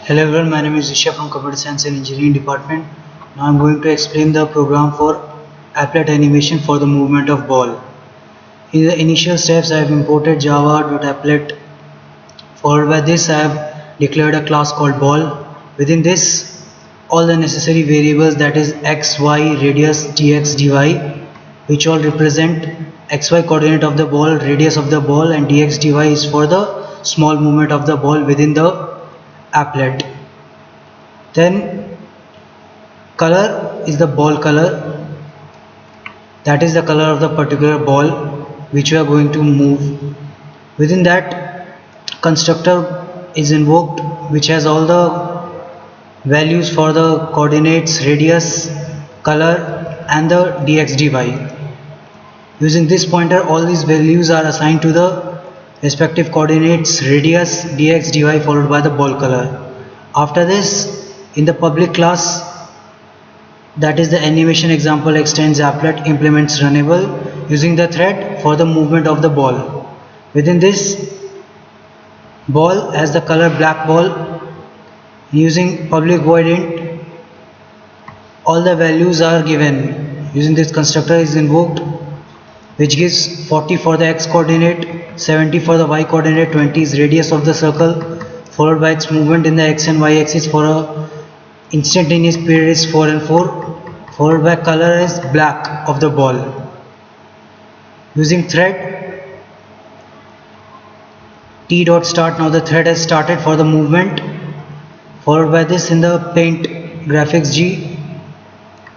Hello everyone, my name is Rishabh from Computer Science and Engineering Department. Now I am going to explain the program for applet animation for the movement of ball. In the initial steps I have imported java.applet. Followed by this I have declared a class called ball. Within this all the necessary variables, that is x, y, radius, dx, dy, which all represent xy coordinate of the ball, radius of the ball, and dx, dy is for the small movement of the ball within the applet. Then color is the ball color, that is the color of the particular ball which we are going to move. Within that, constructor is invoked which has all the values for the coordinates, radius, color and the dx, dy. Using this pointer, all these values are assigned to the respective coordinates, radius, dx, dy followed by the ball color. After this, in the public class, that is the animation example extends applet implements runnable using the thread for the movement of the ball. Within this, ball has the color black ball. Using public void int, all the values are given. Using this, constructor is invoked which gives 40 for the x coordinate, 70 for the y coordinate, 20 is radius of the circle, followed by its movement in the x and y axis. For a instantaneous period is 4 and 4, followed by color is black of the ball. Using thread t.start, now the thread has started for the movement. Followed by this, in the paint graphics G,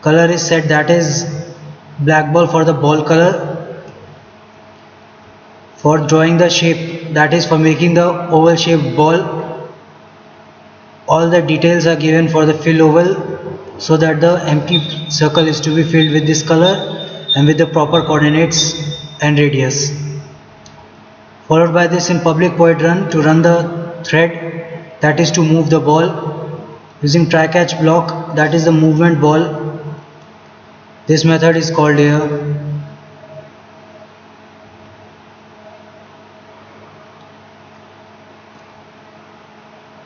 color is set, that is black ball for the ball color. For drawing the shape, that is for making the oval shaped ball, all the details are given for the fill oval so that the empty circle is to be filled with this color and with the proper coordinates and radius. Followed by this, in public void run, to run the thread, that is to move the ball. Using try catch block, that is the movement ball. This method is called here.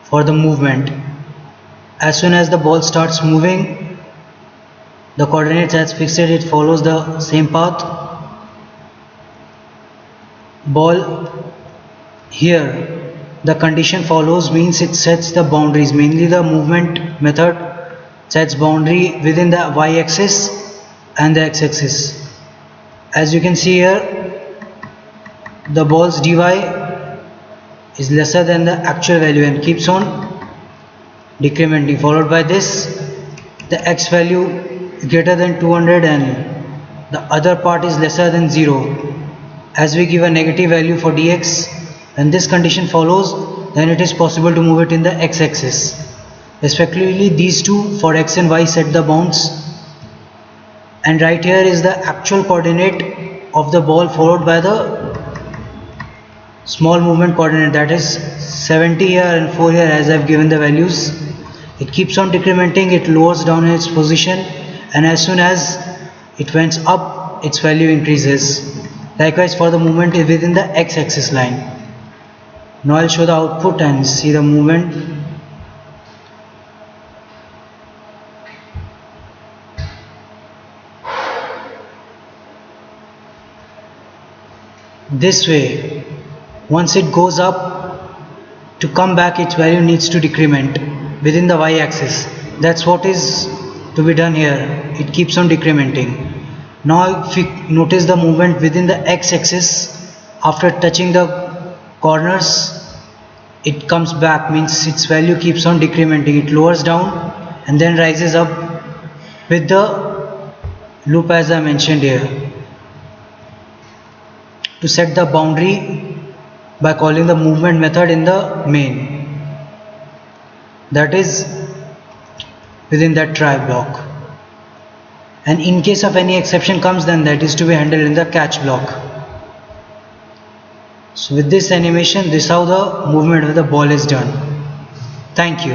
For the movement, as soon as the ball starts moving, the coordinates as fixed, it follows the same path. Ball here, the condition follows means it sets the boundaries. Mainly the movement method sets boundary within the y-axis and the x-axis. As you can see here, the ball's dy is lesser than the actual value and keeps on decrementing. Followed by this, the x value is greater than 200 and the other part is lesser than 0. As we give a negative value for dx, when this condition follows, then it is possible to move it in the x-axis. Respectively, these two for x and y set the bounds, and right here is the actual coordinate of the ball followed by the small movement coordinate, that is 70 here and 4 here as I have given the values. It keeps on decrementing, it lowers down its position, and as soon as it went up, its value increases. Likewise for the movement within the x-axis line. Now I will show the output and see the movement. This way, once it goes up, to come back its value needs to decrement within the y-axis. That's what is to be done here. It keeps on decrementing. Now if you notice the movement within the x-axis, after touching the corners, it comes back, means its value keeps on decrementing. It lowers down and then rises up with the loop as I mentioned here. To set the boundary by calling the movement method in the main, that is within that try block, and in case of any exception comes, then that is to be handled in the catch block. So with this animation, this is how the movement of the ball is done. Thank you.